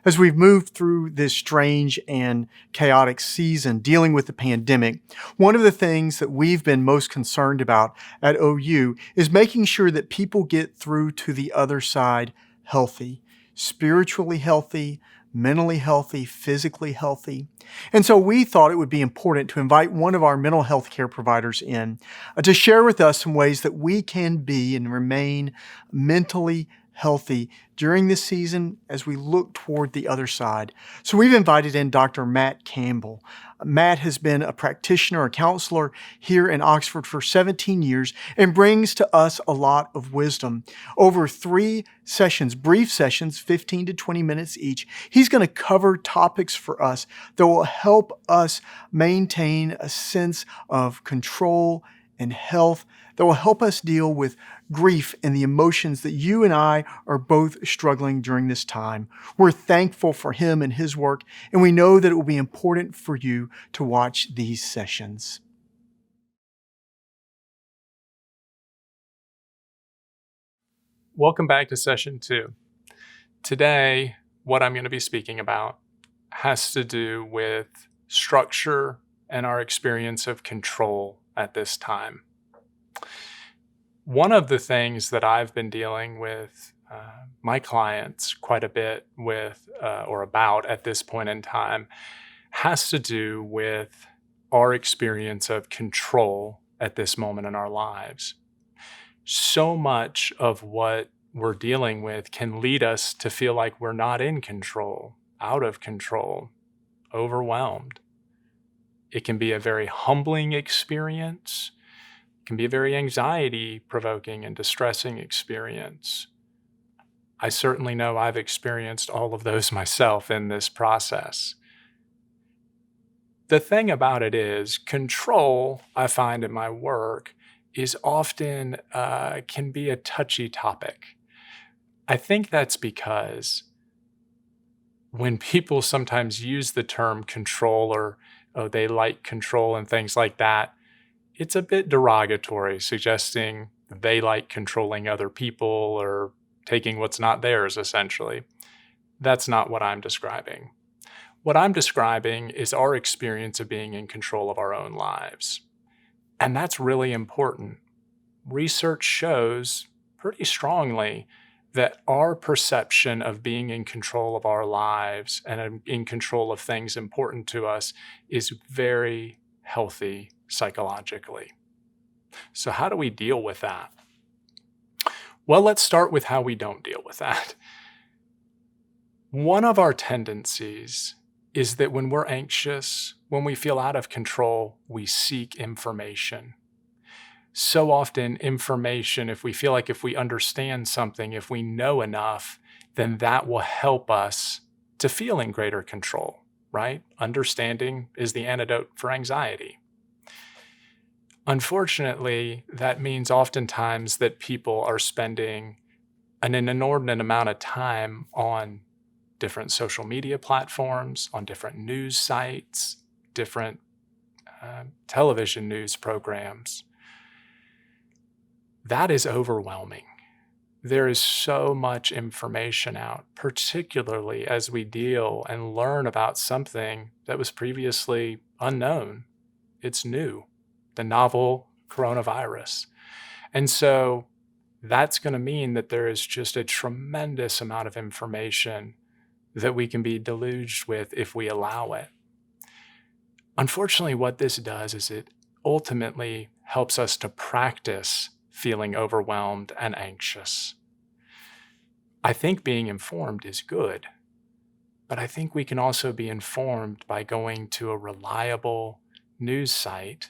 As we've moved through this strange and chaotic season dealing with the pandemic, one of the things that we've been most concerned about at OU is making sure that people get through to the other side healthy, spiritually healthy, mentally healthy, physically healthy. And so we thought it would be important to invite one of our mental health care providers in to share with us some ways that we can be and remain mentally healthy during this season as we look toward the other side. So we've invited in Dr. Matt Campbell. Matt has been a practitioner, a counselor here in Oxford for 17 years and brings to us a lot of wisdom. Over 3 sessions, brief sessions, 15 to 20 minutes each, he's going to cover topics for us that will help us maintain a sense of control and health, that will help us deal with grief and the emotions that you and I are both struggling during this time. We're thankful for him and his work, and we know that it will be important for you to watch these sessions. Welcome back to session 2. Today, what I'm going to be speaking about has to do with structure and our experience of control at this time. One of the things that I've been dealing with my clients quite a bit with or about at this point in time has to do with our experience of control at this moment in our lives. So much of what we're dealing with can lead us to feel like we're not in control, out of control, overwhelmed. It can be a very humbling experience. It can be a very anxiety-provoking and distressing experience. I certainly know I've experienced all of those myself in this process. The thing about it is, control, I find in my work, is often can be a touchy topic. I think that's because when people sometimes use the term control or oh, they like control and things like that, it's a bit derogatory, suggesting they like controlling other people or taking what's not theirs, essentially. That's not what I'm describing. What I'm describing is our experience of being in control of our own lives. And that's really important. Research shows pretty strongly that our perception of being in control of our lives and in control of things important to us is very healthy psychologically. So how do we deal with that? Well, let's start with how we don't deal with that. One of our tendencies is that when we're anxious, when we feel out of control, we seek information. So often information, if we feel like if we understand something, if we know enough, then that will help us to feel in greater control, right? Understanding is the antidote for anxiety. Unfortunately, that means oftentimes that people are spending an inordinate amount of time on different social media platforms, on different news sites, different television news programs. That is overwhelming. There is so much information out, particularly as we deal and learn about something that was previously unknown. It's new, the novel coronavirus. And so that's going to mean that there is just a tremendous amount of information that we can be deluged with if we allow it. Unfortunately, what this does is it ultimately helps us to practice feeling overwhelmed and anxious. I think being informed is good, but I think we can also be informed by going to a reliable news site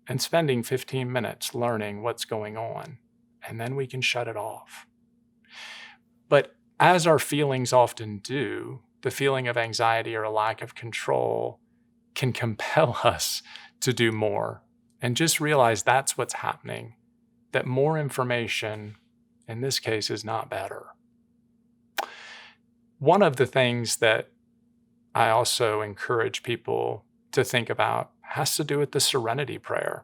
and spending 15 minutes learning what's going on, and then we can shut it off. But as our feelings often do, the feeling of anxiety or a lack of control can compel us to do more. And just realize that's what's happening, that more information, in this case, is not better. One of the things that I also encourage people to think about has to do with the serenity prayer.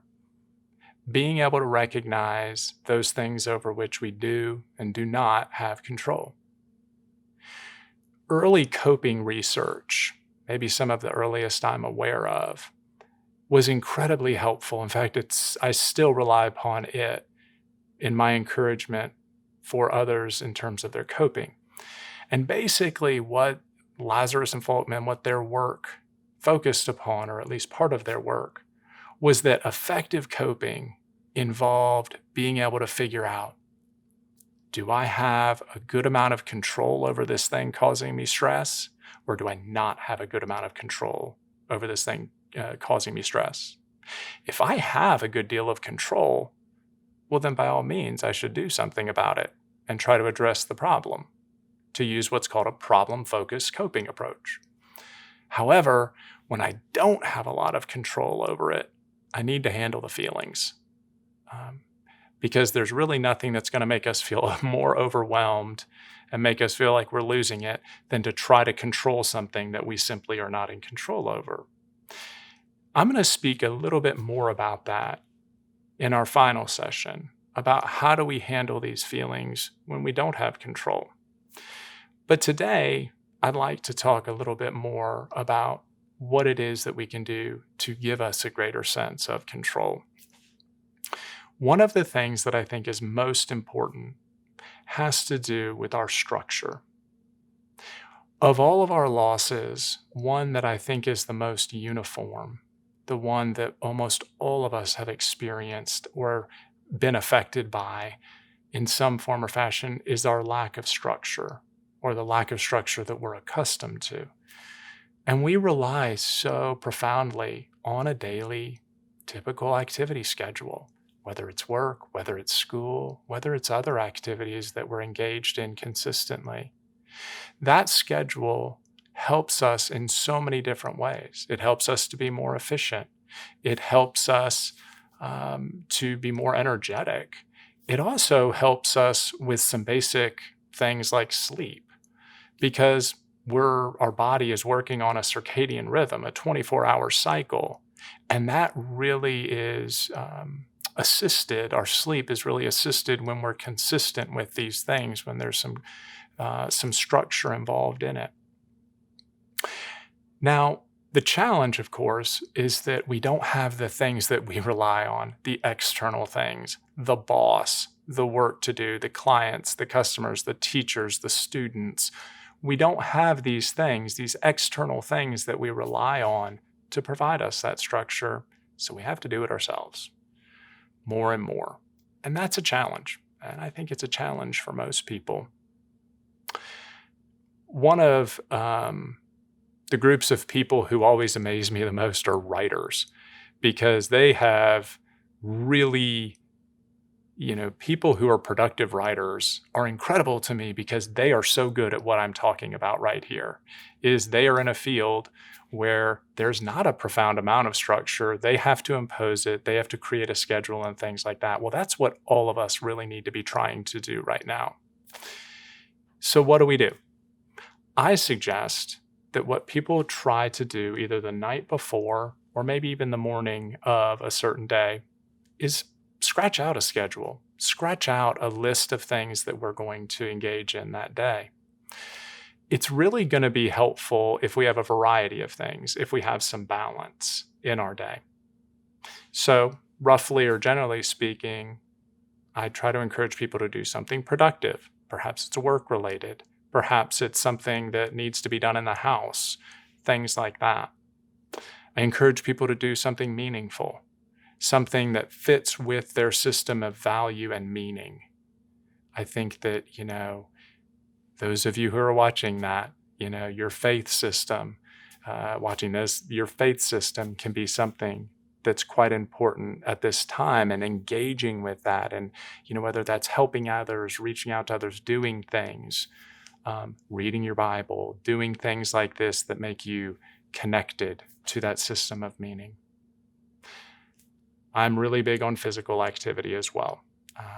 Being able to recognize those things over which we do and do not have control. early coping research, maybe some of the earliest I'm aware of, was incredibly helpful. In fact, I still rely upon it in my encouragement for others in terms of their coping. And basically what Lazarus and Folkman, what their work focused upon, or at least part of their work, was that effective coping involved being able to figure out, do I have a good amount of control over this thing causing me stress, or do I not have a good amount of control over this thing causing me stress? If I have a good deal of control, well, then by all means, I should do something about it and try to address the problem, to use what's called a problem-focused coping approach. However, when I don't have a lot of control over it, I need to handle the feelings, because there's really nothing that's going to make us feel more overwhelmed and make us feel like we're losing it than to try to control something that we simply are not in control over. I'm going to speak a little bit more about that in our final session, about how do we handle these feelings when we don't have control. But today, I'd like to talk a little bit more about what it is that we can do to give us a greater sense of control. One of the things that I think is most important has to do with our structure. Of all of our losses, one that I think is the most uniform, the one that almost all of us have experienced or been affected by in some form or fashion, is our lack of structure, or the lack of structure that we're accustomed to. And we rely so profoundly on a daily, typical activity schedule, whether it's work, whether it's school, whether it's other activities that we're engaged in consistently. That schedule helps us in so many different ways. It helps us to be more efficient. It helps us to be more energetic. It also helps us with some basic things like sleep, because our body is working on a circadian rhythm, a 24-hour cycle, and that really is assisted. Our sleep is really assisted when we're consistent with these things, when there's some structure involved in it. Now, the challenge, of course, is that we don't have the things that we rely on, the external things, the boss, the work to do, the clients, the customers, the teachers, the students. We don't have these things, these external things that we rely on to provide us that structure, so we have to do it ourselves more and more. And that's a challenge, and I think it's a challenge for most people. One of the groups of people who always amaze me the most are writers, because they have really, people who are productive writers are incredible to me, because they are so good at what I'm talking about right here. Is they are in a field where there's not a profound amount of structure. They have to impose it. They have to create a schedule and things like that. Well, that's what all of us really need to be trying to do right now. So what do? I suggest that what people try to do either the night before or maybe even the morning of a certain day is scratch out a schedule, scratch out a list of things that we're going to engage in that day. It's really going to be helpful if we have a variety of things, if we have some balance in our day. So roughly or generally speaking, I try to encourage people to do something productive. Perhaps it's work-related. Perhaps it's something that needs to be done in the house, things like that. I encourage people to do something meaningful, something that fits with their system of value and meaning. I think that, those of you who are watching that, your faith system, watching this, your faith system can be something that's quite important at this time, and engaging with that. And, whether that's helping others, reaching out to others, doing things, reading your Bible, doing things like this that make you connected to that system of meaning. I'm really big on physical activity as well.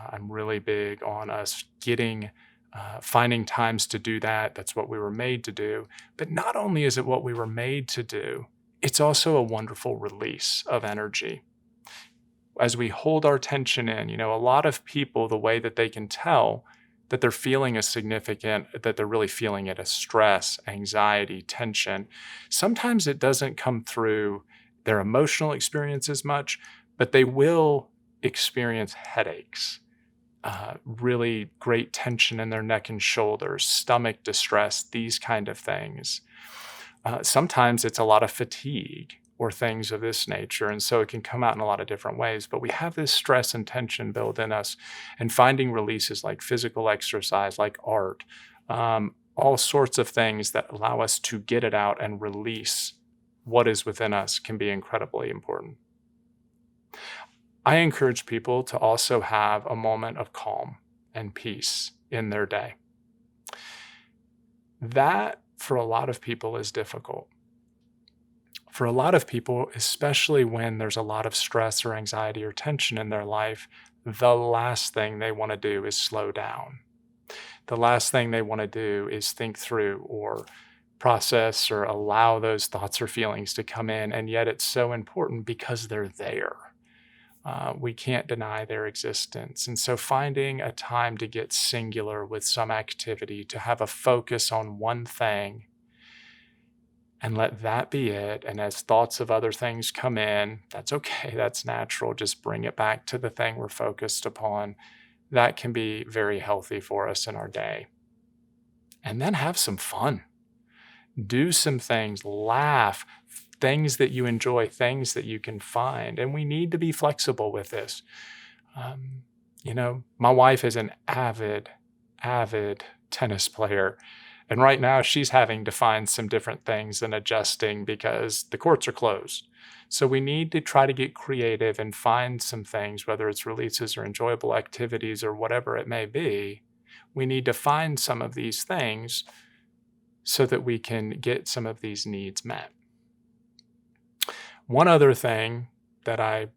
I'm really big on us finding times to do that. That's what we were made to do. But not only is it what we were made to do, it's also a wonderful release of energy. As we hold our tension in, a lot of people, the way that they can tell that they're feeling is significant, that they're really feeling it as stress, anxiety, tension. Sometimes it doesn't come through their emotional experience as much, but they will experience headaches, really great tension in their neck and shoulders, stomach distress, these kind of things. Sometimes it's a lot of fatigue or things of this nature. And so it can come out in a lot of different ways. But we have this stress and tension built in us, and finding releases like physical exercise, like art, all sorts of things that allow us to get it out and release what is within us can be incredibly important. I encourage people to also have a moment of calm and peace in their day. That, for a lot of people, is difficult. For a lot of people, especially when there's a lot of stress or anxiety or tension in their life, the last thing they want to do is slow down. The last thing they want to do is think through or process or allow those thoughts or feelings to come in. And yet it's so important because they're there. We can't deny their existence. And so finding a time to get singular with some activity, to have a focus on one thing and let that be it. And as thoughts of other things come in, that's okay. That's natural. Just bring it back to the thing we're focused upon. That can be very healthy for us in our day. And then have some fun. Do some things, laugh, things that you enjoy, things that you can find. And we need to be flexible with this. My wife is an avid tennis player. And right now she's having to find some different things and adjusting because the courts are closed. So we need to try to get creative and find some things, whether it's releases or enjoyable activities or whatever it may be. We need to find some of these things so that we can get some of these needs met. One other thing that I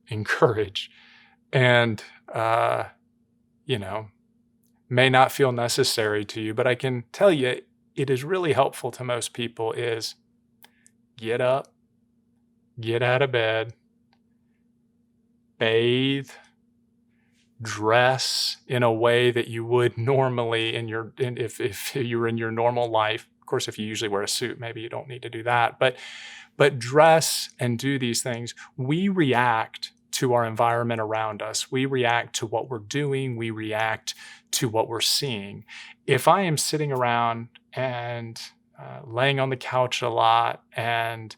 encourage, and may not feel necessary to you, but I can tell you it is really helpful to most people, is get up, get out of bed, bathe, dress in a way that you would normally if you were in your normal life. Of course, if you usually wear a suit, maybe you don't need to do that, but dress and do these things. We react to our environment around us. We react to what we're doing. We react to what we're seeing. If I am sitting around and laying on the couch a lot and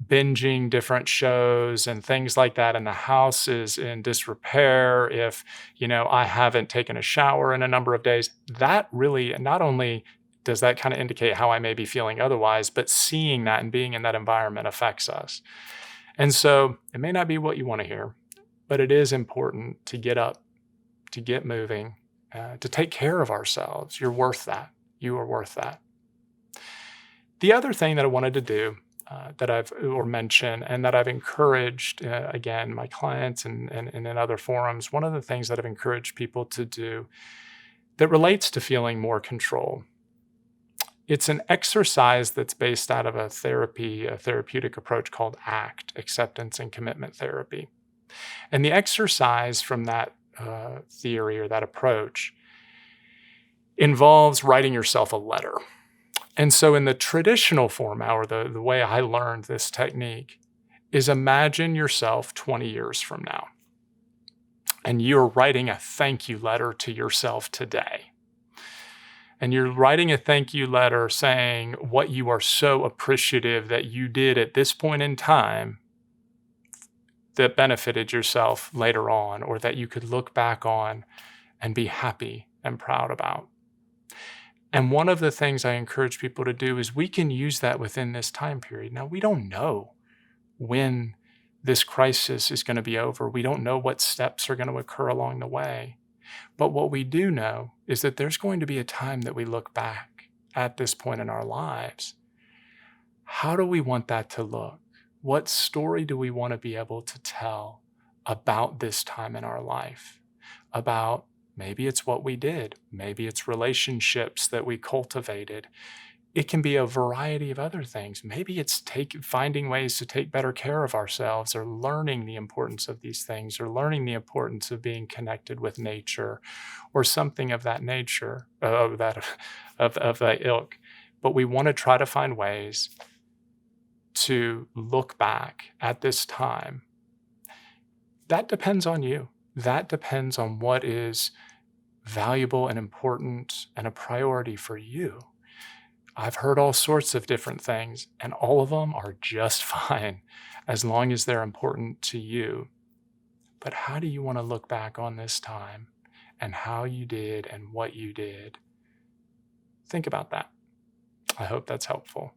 binging different shows and things like that, and the house is in disrepair, if I haven't taken a shower in a number of days, that really, not only does that kind of indicate how I may be feeling otherwise, but seeing that and being in that environment affects us. And so it may not be what you want to hear, but it is important to get up, to get moving, to take care of ourselves. You're worth that. You are worth that. The other thing that I wanted to do mention, and that I've encouraged, again, my clients and in other forums, one of the things that I've encouraged people to do that relates to feeling more control. It's an exercise that's based out of a therapeutic approach called ACT, Acceptance and Commitment Therapy. And the exercise from that theory or that approach involves writing yourself a letter. And so in the traditional format, or the way I learned this technique, is imagine yourself 20 years from now. And you're writing a thank you letter to yourself today. And you're writing a thank you letter saying what you are so appreciative that you did at this point in time that benefited yourself later on, or that you could look back on and be happy and proud about. And one of the things I encourage people to do is we can use that within this time period. Now, we don't know when this crisis is going to be over. We don't know what steps are going to occur along the way. But what we do know is that there's going to be a time that we look back at this point in our lives. How do we want that to look? What story do we want to be able to tell about this time in our life? Maybe it's what we did. Maybe it's relationships that we cultivated. It can be a variety of other things. Maybe it's finding ways to take better care of ourselves, or learning the importance of these things, or learning the importance of being connected with nature, or something of that nature, of that of that ilk. But we want to try to find ways to look back at this time. That depends on you. That depends on what is valuable and important and a priority for you. I've heard all sorts of different things, and all of them are just fine as long as they're important to you. But how do you want to look back on this time, and how you did and what you did? Think about that. I hope that's helpful.